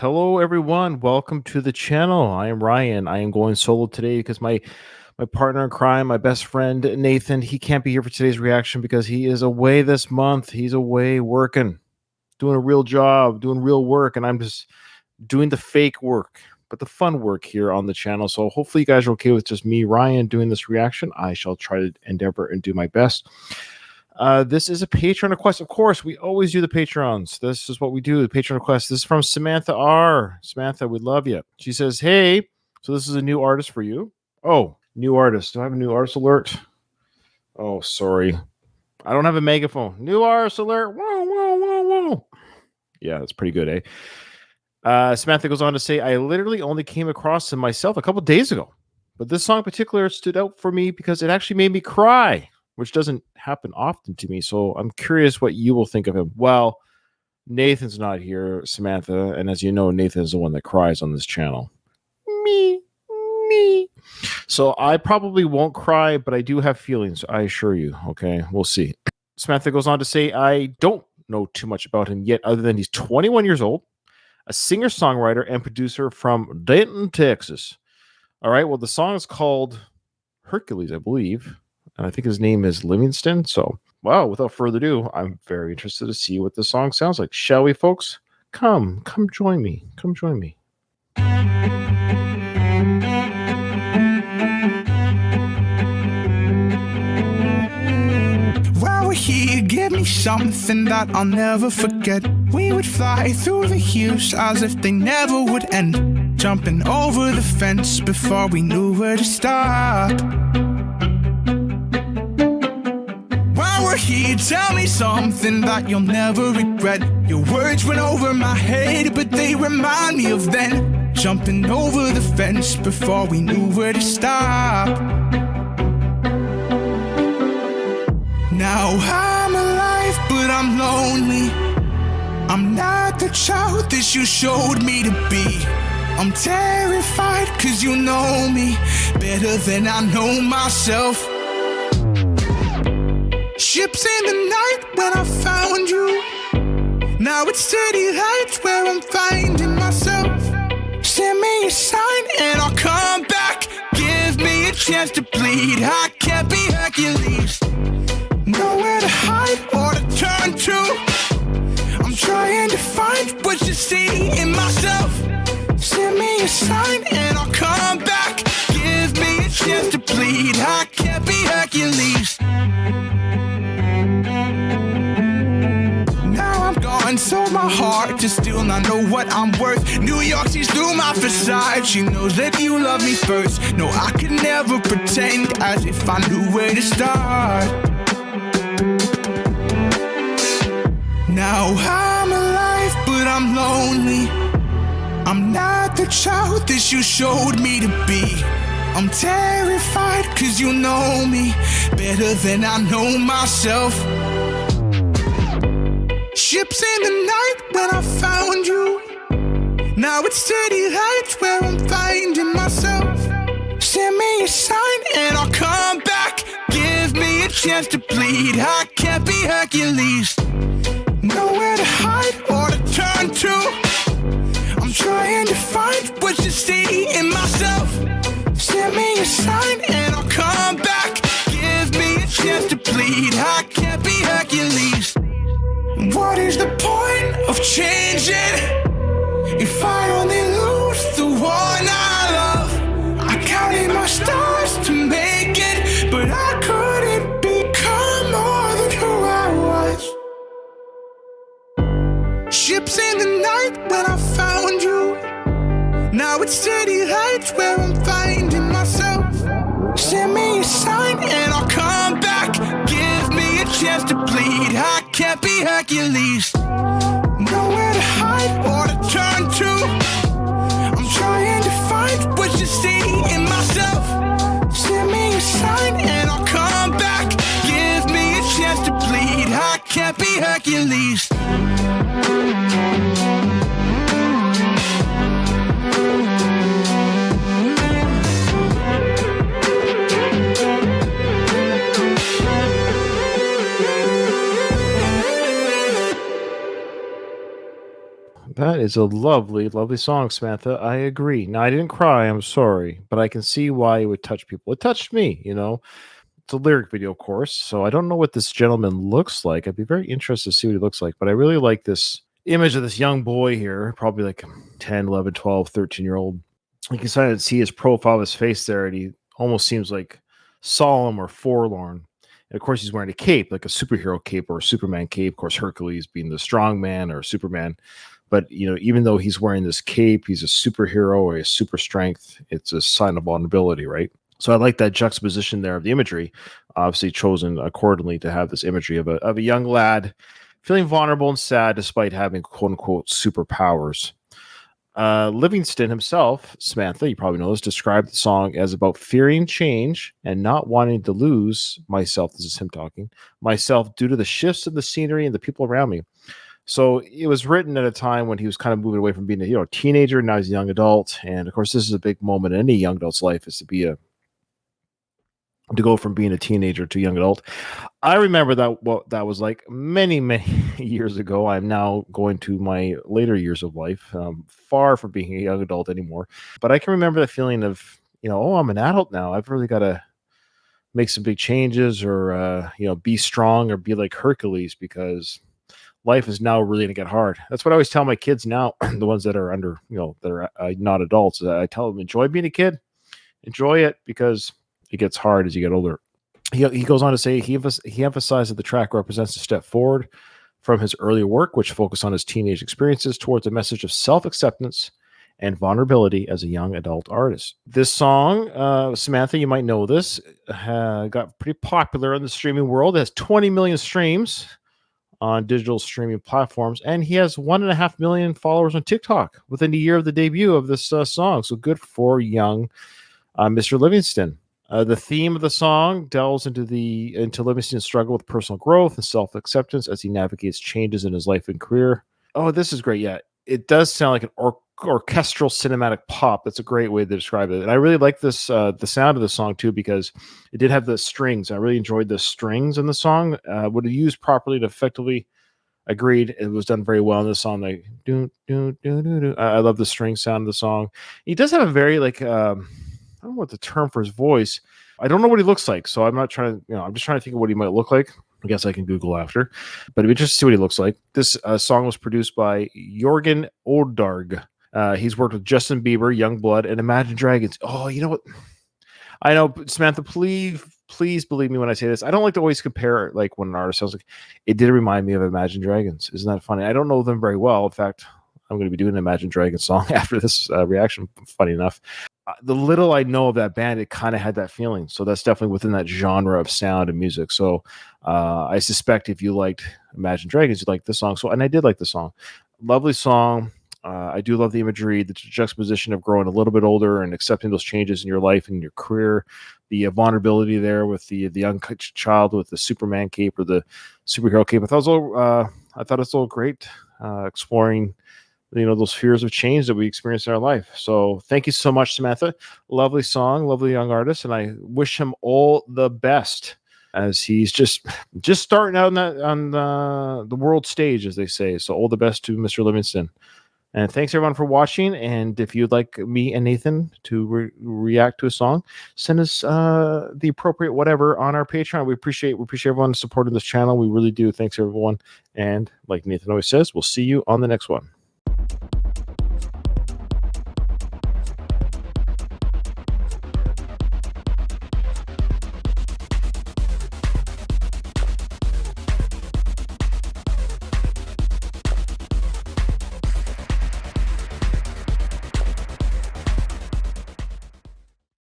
Hello, everyone. Welcome to the channel. I am Ryan. I am going solo today because my partner in crime, my best friend Nathan, he can't be here for today's reaction because he is away this month. He's away working, doing a real job, doing real work, and I'm just doing the fake work, but the fun work here on the channel. So hopefully you guys are okay with just me, Ryan, doing this reaction. I shall try to endeavor and do my best. This is a Patreon request. Of course, we always do the Patreons. This is what we do, the Patreon request. This is from Samantha R. Samantha, we love you. She says, hey, so this is a new artist for you. Oh, new artist. Do I have a new artist alert? Oh, sorry. I don't have a megaphone. New artist alert. Whoa, whoa, whoa, whoa. Yeah, that's pretty good, eh? Samantha goes on to say, I literally only came across him myself a couple days ago, but this song in particular stood out for me because it actually made me cry, which doesn't happen often to me. So I'm curious what you will think of him. Well, Nathan's not here, Samantha, and as you know, Nathan is the one that cries on this channel. Me. So I probably won't cry, but I do have feelings, I assure you. Okay, we'll see. Samantha goes on to say, I don't know too much about him yet, other than he's 21 years old, a singer-songwriter and producer from Dayton, Texas. All right, well, the song is called Hercules, I believe. And I think his name is Livingston. So, wow, without further ado, I'm very interested to see what the song sounds like. Shall we, folks? Come join me. Come join me. While we're here, give me something that I'll never forget. We would fly through the years as if they never would end, jumping over the fence before we knew where to stop. Here, tell me something that you'll never regret. Your words went over my head, but they remind me of then, jumping over the fence before we knew where to stop. Now I'm alive, but I'm lonely. I'm not the child that you showed me to be. I'm terrified cause you know me better than I know myself. Ships in the night when I found you. Now it's steady lights where I'm finding myself. Send me a sign and I'll come back. Give me a chance to bleed. I can't be Hercules. Nowhere to hide or to turn to. I'm trying to find what you see in myself. Send me a sign and I'll come back. Give me a chance to bleed. I can't be Hercules. Sold my heart to still not know what I'm worth. New York sees through my facade. She knows that you love me first. No, I could never pretend as if I knew where to start. Now I'm alive, but I'm lonely. I'm not the child that you showed me to be. I'm terrified cause you know me better than I know myself. Ships in the night when I found you. Now it's steady lights where I'm finding myself. Send me a sign and I'll come back. Give me a chance to bleed. I can't be Hercules. Nowhere to hide or to turn to. I'm trying to find what you see in myself. Send me a sign and I'll come back. Give me a chance to bleed. I can't be Hercules. What is the point of changing if I only lose the one I love? I counted my stars to make it, but I couldn't become more than who I was. Ships in the night when I found you. Now it's steady lights where I'm finding myself. Send me a sign and I'll come back. Give me a chance to bleed. I can't be Hercules. Nowhere to hide or to turn to. I'm trying to find what you see in myself. Send me a sign and I'll come back. Give me a chance to bleed. I can't be Hercules. That is a lovely, lovely song, Samantha. I agree. Now, I didn't cry. I'm sorry, but I can see why it would touch people. It touched me, you know. It's a lyric video, of course. So I don't know what this gentleman looks like. I'd be very interested to see what he looks like, but I really like this image of this young boy here, probably like 10, 11, 12, 13-year old. You can kind of see his profile, his face there, and he almost seems like solemn or forlorn. And of course, he's wearing a cape, like a superhero cape or a Superman cape. Of course, Hercules being the strong man or Superman. But you know, even though he's wearing this cape, he's a superhero or a super strength. It's a sign of vulnerability, right? So I like that juxtaposition there of the imagery, obviously chosen accordingly to have this imagery of a young lad feeling vulnerable and sad despite having quote unquote superpowers. Livingston himself, Samantha, you probably know this, described the song as about fearing change and not wanting to lose myself. This is him talking, myself due to the shifts of the scenery and the people around me. So it was written at a time when he was kind of moving away from being a teenager. Now he's a young adult, and of course, this is a big moment in any young adult's life is to go from being a teenager to young adult. I remember that what that was like many, many years ago. I'm now going to my later years of life, far from being a young adult anymore. But I can remember the feeling of, oh, I'm an adult now. I've really got to make some big changes or, be strong or be like Hercules because life is now really going to get hard. That's what I always tell my kids now, the ones that are under, that are not adults. I tell them, enjoy being a kid, enjoy it because it gets hard as you get older. He goes on to say he emphasized that the track represents a step forward from his earlier work, which focused on his teenage experiences, towards a message of self-acceptance and vulnerability as a young adult artist. This song, Samantha, you might know this, got pretty popular in the streaming world. It has 20 million streams on digital streaming platforms, and he has 1.5 million followers on TikTok within a year of the debut of this song. So good for young Mr. Livingston. The theme of the song delves into Livingston's struggle with personal growth and self-acceptance as he navigates changes in his life and career. Oh, this is great. Yeah, it does sound like an orchestral cinematic pop. That's a great way to describe it. And I really like this, the sound of the song too, because it did have the strings. I really enjoyed the strings in the song. Would have used properly and effectively. Agreed. It was done very well in the song. Like, do, do, do, do, do. I love the string sound of the song. He does have a very I don't know what the term for his voice. I don't know what he looks like, so I'm not trying to, I'm just trying to think of what he might look like. I guess I can Google after, but it'd be interesting to see what he looks like. This song was produced by Jorgen Odarg. He's worked with Justin Bieber, Youngblood, and Imagine Dragons. Oh, you know what? I know, Samantha, please believe me when I say this. I don't like to always compare like when an artist sounds like. It did remind me of Imagine Dragons. Isn't that funny? I don't know them very well. In fact, I'm going to be doing an Imagine Dragons song after this reaction. Funny enough. The little I know of that band, it kind of had that feeling. So that's definitely within that genre of sound and music. So I suspect if you liked Imagine Dragons, you'd like this song. So, and I did like the song. Lovely song. I do love the imagery, the juxtaposition of growing a little bit older and accepting those changes in your life and your career. The vulnerability there with the young child with the Superman cape or the superhero cape. I thought it was all great, exploring those fears of change that we experience in our life. So thank you so much, Samantha. Lovely song, lovely young artist, and I wish him all the best as he's just starting out on the world stage, as they say. So all the best to Mr. Livingston. And thanks everyone for watching. And if you'd like me and Nathan to react to a song, send us the appropriate whatever on our Patreon. We appreciate everyone supporting this channel. We really do. Thanks everyone. And like Nathan always says, we'll see you on the next one.